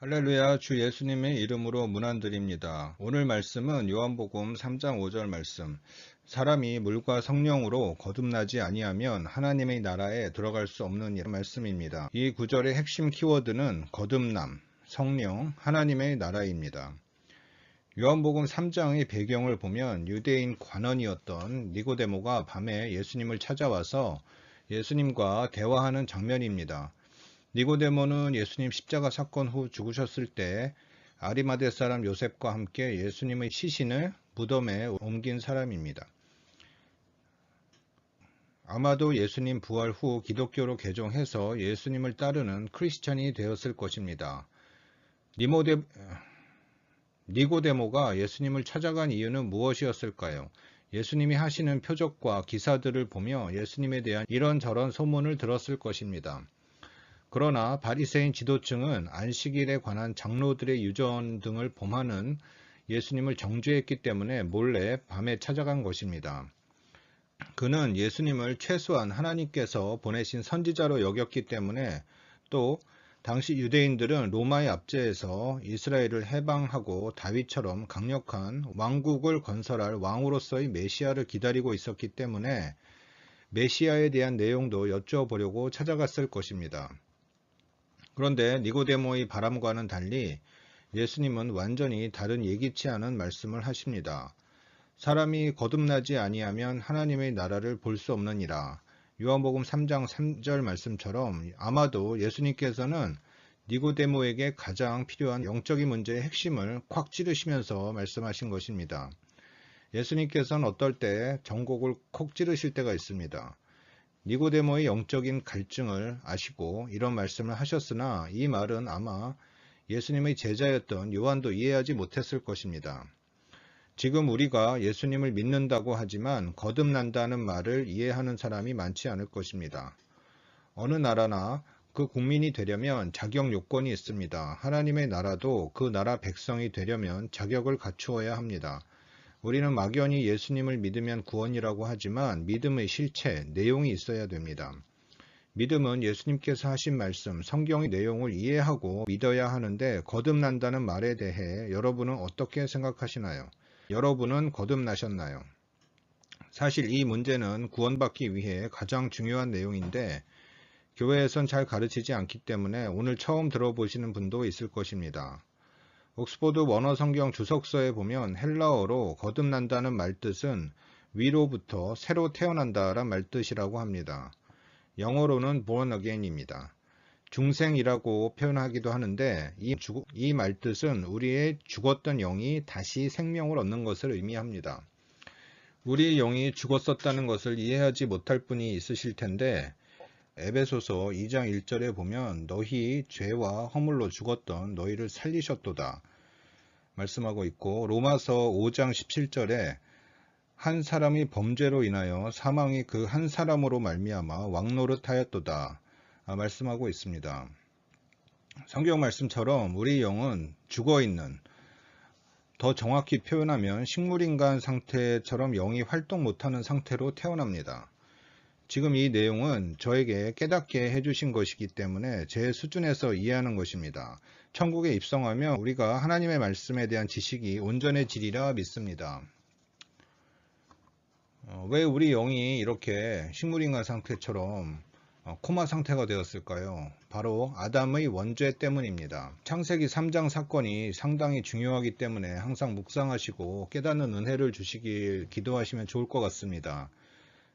할렐루야, 주 예수님의 이름으로 문안드립니다. 오늘 말씀은 요한복음 3장 5절 말씀. 사람이 물과 성령으로 거듭나지 아니하면 하나님의 나라에 들어갈 수 없는 말씀입니다. 이 구절의 핵심 키워드는 거듭남, 성령, 하나님의 나라입니다. 요한복음 3장의 배경을 보면 유대인 관원이었던 니고데모가 밤에 예수님을 찾아와서 예수님과 대화하는 장면입니다. 니고데모는 예수님 십자가 사건 후 죽으셨을 때 아리마대 사람 요셉과 함께 예수님의 시신을 무덤에 옮긴 사람입니다. 아마도 예수님 부활 후 기독교로 개종해서 예수님을 따르는 크리스찬이 되었을 것입니다. 니고데모가 예수님을 찾아간 이유는 무엇이었을까요? 예수님이 하시는 표적과 기사들을 보며 예수님에 대한 이런저런 소문을 들었을 것입니다. 그러나 바리새인 지도층은 안식일에 관한 장로들의 유전 등을 범하는 예수님을 정죄했기 때문에 몰래 밤에 찾아간 것입니다. 그는 예수님을 최소한 하나님께서 보내신 선지자로 여겼기 때문에, 또 당시 유대인들은 로마의 압제에서 이스라엘을 해방하고 다윗처럼 강력한 왕국을 건설할 왕으로서의 메시아를 기다리고 있었기 때문에 메시아에 대한 내용도 여쭤보려고 찾아갔을 것입니다. 그런데 니고데모의 바람과는 달리 예수님은 완전히 다른 예기치 않은 말씀을 하십니다. 사람이 거듭나지 아니하면 하나님의 나라를 볼 수 없느니라. 요한복음 3장 3절 말씀처럼 아마도 예수님께서는 니고데모에게 가장 필요한 영적인 문제의 핵심을 콱 찌르시면서 말씀하신 것입니다. 예수님께서는 어떨 때 전곡을 콕 찌르실 때가 있습니다. 니고데모의 영적인 갈증을 아시고 이런 말씀을 하셨으나 이 말은 아마 예수님의 제자였던 요한도 이해하지 못했을 것입니다. 지금 우리가 예수님을 믿는다고 하지만 거듭난다는 말을 이해하는 사람이 많지 않을 것입니다. 어느 나라나 그 국민이 되려면 자격 요건이 있습니다. 하나님의 나라도 그 나라 백성이 되려면 자격을 갖추어야 합니다. 우리는 막연히 예수님을 믿으면 구원이라고 하지만 믿음의 실체, 내용이 있어야 됩니다. 믿음은 예수님께서 하신 말씀, 성경의 내용을 이해하고 믿어야 하는데, 거듭난다는 말에 대해 여러분은 어떻게 생각하시나요? 여러분은 거듭나셨나요? 사실 이 문제는 구원받기 위해 가장 중요한 내용인데 교회에선 잘 가르치지 않기 때문에 오늘 처음 들어보시는 분도 있을 것입니다. 옥스포드 원어 성경 주석서에 보면 헬라어로 거듭난다는 말뜻은 위로부터 새로 태어난다란 말뜻이라고 합니다. 영어로는 born again입니다. 중생이라고 표현하기도 하는데 이 말뜻은 우리의 죽었던 영이 다시 생명을 얻는 것을 의미합니다. 우리의 영이 죽었었다는 것을 이해하지 못할 분이 있으실 텐데 에베소서 2장 1절에 보면 너희 죄와 허물로 죽었던 너희를 살리셨도다 말씀하고 있고, 로마서 5장 17절에 한 사람이 범죄로 인하여 사망이 그 한 사람으로 말미암아 왕노릇하였도다 말씀하고 있습니다. 성경 말씀처럼 우리 영은 죽어있는, 더 정확히 표현하면 식물인간 상태처럼 영이 활동 못하는 상태로 태어납니다. 지금 이 내용은 저에게 깨닫게 해주신 것이기 때문에 제 수준에서 이해하는 것입니다. 천국에 입성하면 우리가 하나님의 말씀에 대한 지식이 온전해지리라 믿습니다. 왜 우리 영이 이렇게 식물인간 상태처럼 코마 상태가 되었을까요? 바로 아담의 원죄 때문입니다. 창세기 3장 사건이 상당히 중요하기 때문에 항상 묵상하시고 깨닫는 은혜를 주시길 기도하시면 좋을 것 같습니다.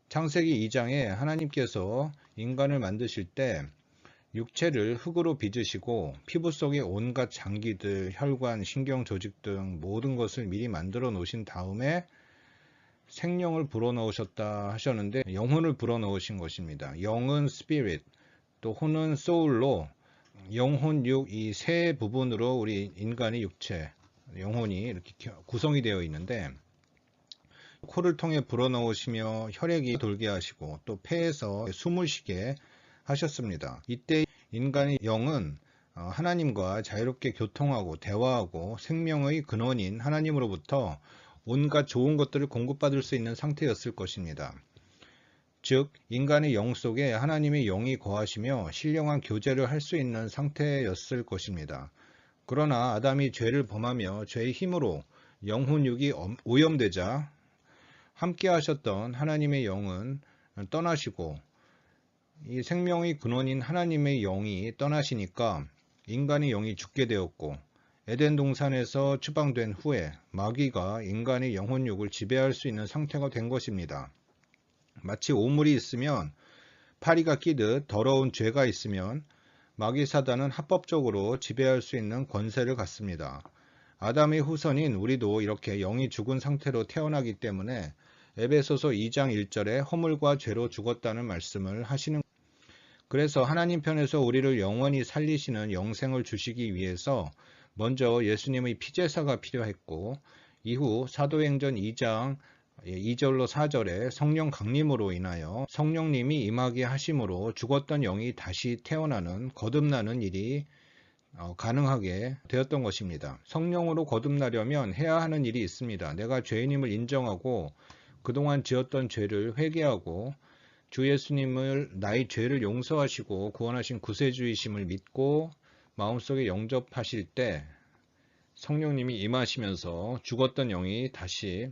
창세기 2장에 하나님께서 인간을 만드실 때 육체를 흙으로 빚으시고 피부 속에 온갖 장기들, 혈관, 신경 조직 등 모든 것을 미리 만들어 놓으신 다음에 생명을 불어넣으셨다 하셨는데 영혼을 불어넣으신 것입니다. 영은 spirit, 또 혼은 soul로 영혼, 육 이 세 부분으로 우리 인간의 육체, 영혼이 이렇게 구성이 되어 있는데 코를 통해 불어넣으시며 혈액이 돌게 하시고 또 폐에서 숨을 쉬게 하셨습니다. 이때 인간의 영은 하나님과 자유롭게 교통하고 대화하고 생명의 근원인 하나님으로부터 온갖 좋은 것들을 공급받을 수 있는 상태였을 것입니다. 즉 인간의 영 속에 하나님의 영이 거하시며 신령한 교제를 할 수 있는 상태였을 것입니다. 그러나 아담이 죄를 범하며 죄의 힘으로 영혼육이 오염되자 함께 하셨던 하나님의 영은 떠나시고 이 생명의 근원인 하나님의 영이 떠나시니까 인간의 영이 죽게 되었고, 에덴 동산에서 추방된 후에 마귀가 인간의 영혼육을 지배할 수 있는 상태가 된 것입니다. 마치 오물이 있으면 파리가 끼듯 더러운 죄가 있으면 마귀 사단은 합법적으로 지배할 수 있는 권세를 갖습니다. 아담의 후손인 우리도 이렇게 영이 죽은 상태로 태어나기 때문에 에베소서 2장 1절에 허물과 죄로 죽었다는 말씀을 하시는, 그래서 하나님 편에서 우리를 영원히 살리시는 영생을 주시기 위해서 먼저 예수님의 피제사가 필요했고, 이후 사도행전 2장 2절로 4절에 성령 강림으로 인하여 성령님이 임하게 하심으로 죽었던 영이 다시 태어나는 거듭나는 일이 가능하게 되었던 것입니다. 성령으로 거듭나려면 해야 하는 일이 있습니다. 내가 죄인임을 인정하고 그동안 지었던 죄를 회개하고 주 예수님을 나의 죄를 용서하시고 구원하신 구세주이심을 믿고 마음속에 영접하실 때 성령님이 임하시면서 죽었던 영이 다시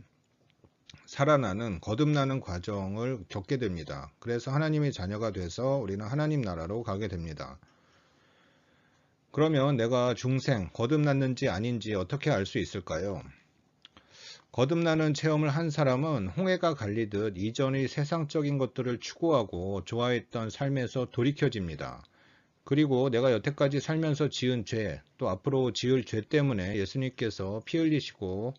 살아나는 거듭나는 과정을 겪게 됩니다. 그래서 하나님의 자녀가 돼서 우리는 하나님 나라로 가게 됩니다. 그러면 내가 중생, 거듭났는지 아닌지 어떻게 알 수 있을까요? 거듭나는 체험을 한 사람은 홍해가 갈리듯 이전의 세상적인 것들을 추구하고 좋아했던 삶에서 돌이켜집니다. 그리고 내가 여태까지 살면서 지은 죄, 또 앞으로 지을 죄 때문에 예수님께서 피 흘리시고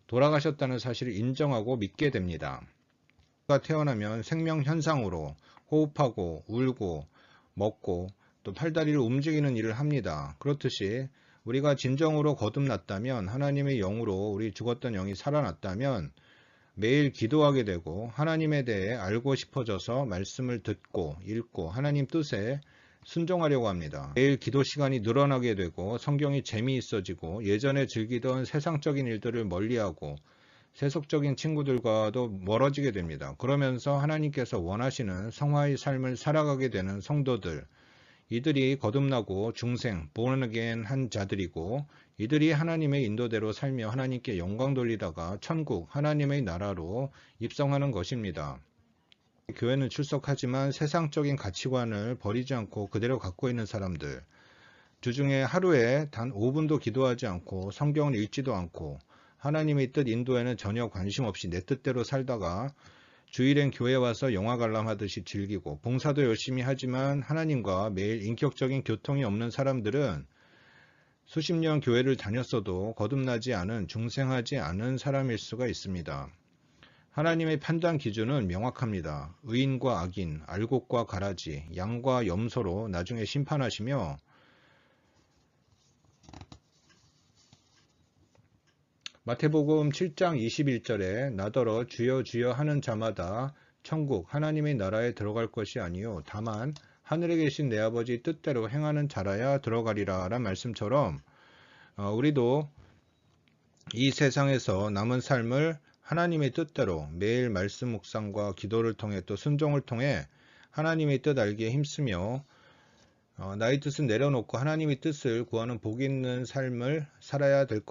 돌아가셨다는 사실을 인정하고 믿게 됩니다. 태어나면 생명 현상으로 호흡하고 울고 먹고 또 팔다리를 움직이는 일을 합니다. 그렇듯이 우리가 진정으로 거듭났다면, 하나님의 영으로 우리 죽었던 영이 살아났다면 매일 기도하게 되고 하나님에 대해 알고 싶어져서 말씀을 듣고 읽고 하나님 뜻에 순종하려고 합니다. 매일 기도 시간이 늘어나게 되고 성경이 재미있어지고 예전에 즐기던 세상적인 일들을 멀리하고 세속적인 친구들과도 멀어지게 됩니다. 그러면서 하나님께서 원하시는 성화의 삶을 살아가게 되는 성도들, 이들이 거듭나고 중생, born again 한 자들이고, 이들이 하나님의 인도대로 살며 하나님께 영광 돌리다가 천국, 하나님의 나라로 입성하는 것입니다. 교회는 출석하지만 세상적인 가치관을 버리지 않고 그대로 갖고 있는 사람들, 주중에 하루에 단 5분도 기도하지 않고 성경을 읽지도 않고 하나님의 뜻 인도에는 전혀 관심 없이 내 뜻대로 살다가 주일엔 교회 와서 영화 관람하듯이 즐기고 봉사도 열심히 하지만 하나님과 매일 인격적인 교통이 없는 사람들은 수십 년 교회를 다녔어도 거듭나지 않은, 중생하지 않은 사람일 수가 있습니다. 하나님의 판단 기준은 명확합니다. 의인과 악인, 알곡과 가라지, 양과 염소로 나중에 심판하시며 마태복음 7장 21절에 나더러 주여 주여 하는 자마다 천국 하나님의 나라에 들어갈 것이 아니요 다만 하늘에 계신 내 아버지 뜻대로 행하는 자라야 들어가리라 라는 말씀처럼 우리도 이 세상에서 남은 삶을 하나님의 뜻대로 매일 말씀 묵상과 기도를 통해 또 순종을 통해 하나님의 뜻 알기에 힘쓰며 나의 뜻은 내려놓고 하나님의 뜻을 구하는 복 있는 삶을 살아야 될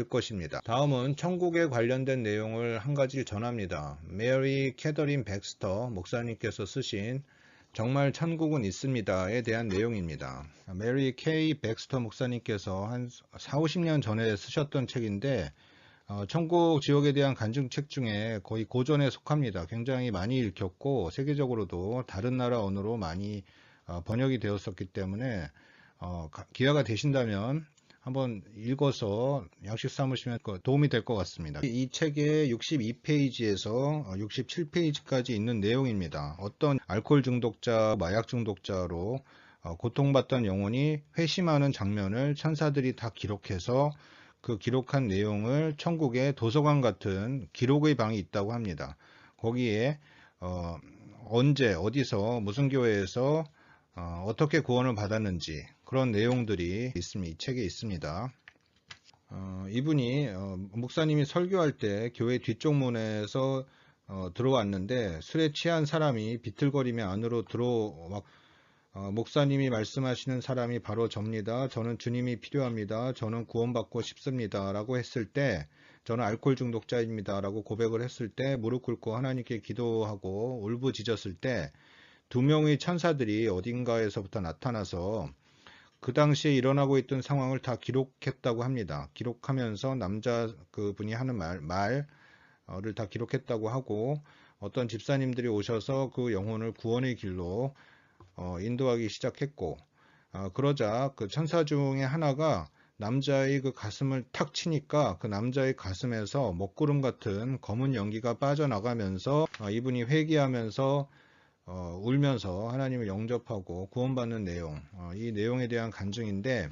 것입니다. 다음은 천국에 관련된 내용을 한 가지 전합니다. 메리 캐더린 백스터 목사님께서 쓰신 정말 천국은 있습니다에 대한 내용입니다. 메리 K 백스터 목사님께서 한 40-50년 전에 쓰셨던 책인데 천국 지옥에 대한 간증책 중에 거의 고전에 속합니다. 굉장히 많이 읽혔고 세계적으로도 다른 나라 언어로 많이 번역이 되었었기 때문에 기회가 되신다면 한번 읽어서 양식 삼으시면 도움이 될 것 같습니다. 이 책의 62페이지에서 67페이지까지 있는 내용입니다. 어떤 알코올 중독자, 마약 중독자로 고통받던 영혼이 회심하는 장면을 천사들이 다 기록해서 그 기록한 내용을 천국에 도서관 같은 기록의 방이 있다고 합니다. 거기에 언제, 어디서, 무슨 교회에서 어떻게 구원을 받았는지 그런 내용들이 이 책에 있습니다. 이분이 목사님이 설교할 때 교회 뒤쪽 문에서 들어왔는데 술에 취한 사람이 비틀거리며 안으로 목사님이 말씀하시는 사람이 바로 접니다. 저는 주님이 필요합니다. 저는 구원받고 싶습니다. 라고 했을 때, 저는 알코올 중독자입니다. 라고 고백을 했을 때, 무릎 꿇고 하나님께 기도하고 울부짖었을 때, 두 명의 천사들이 어딘가에서부터 나타나서 그 당시에 일어나고 있던 상황을 다 기록했다고 합니다. 기록하면서 남자 그분이 하는 말을 다 기록했다고 하고, 어떤 집사님들이 오셔서 그 영혼을 구원의 길로 인도하기 시작했고, 그러자 그 천사 중에 하나가 남자의 그 가슴을 탁 치니까 그 남자의 가슴에서 먹구름 같은 검은 연기가 빠져나가면서 이분이 회개하면서 울면서 하나님을 영접하고 구원받는 내용, 이 내용에 대한 간증인데,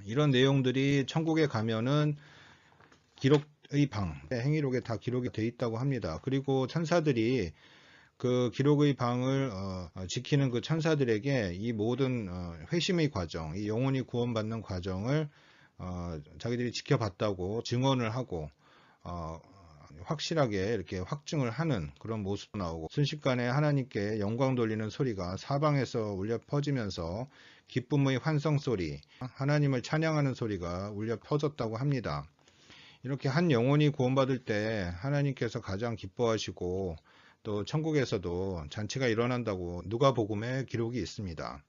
이런 내용들이 천국에 가면은 기록의 방, 행위록에 다 기록이 되어 있다고 합니다. 그리고 천사들이 그 기록의 방을 지키는 그 천사들에게 이 모든 회심의 과정, 이 영혼이 구원받는 과정을 자기들이 지켜봤다고 증언을 하고 확실하게 이렇게 확증을 하는 그런 모습도 나오고, 순식간에 하나님께 영광 돌리는 소리가 사방에서 울려 퍼지면서 기쁨의 환성 소리, 하나님을 찬양하는 소리가 울려 퍼졌다고 합니다. 이렇게 한 영혼이 구원받을 때 하나님께서 가장 기뻐하시고, 또 천국에서도 잔치가 일어난다고 누가복음에 기록이 있습니다.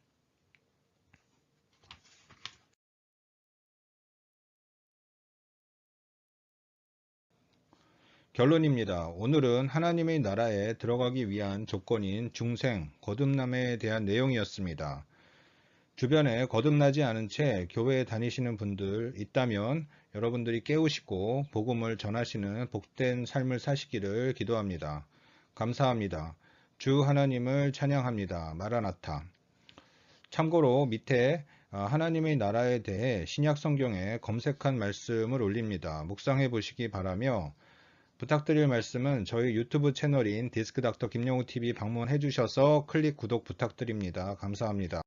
결론입니다. 오늘은 하나님의 나라에 들어가기 위한 조건인 중생, 거듭남에 대한 내용이었습니다. 주변에 거듭나지 않은 채 교회에 다니시는 분들 있다면 여러분들이 깨우시고 복음을 전하시는 복된 삶을 사시기를 기도합니다. 감사합니다. 주 하나님을 찬양합니다. 마라나타. 참고로 밑에 하나님의 나라에 대해 신약 성경에 검색한 말씀을 올립니다. 묵상해 보시기 바라며, 부탁드릴 말씀은 저희 유튜브 채널인 디스크닥터 김영우TV 방문해 주셔서 클릭 구독 부탁드립니다. 감사합니다.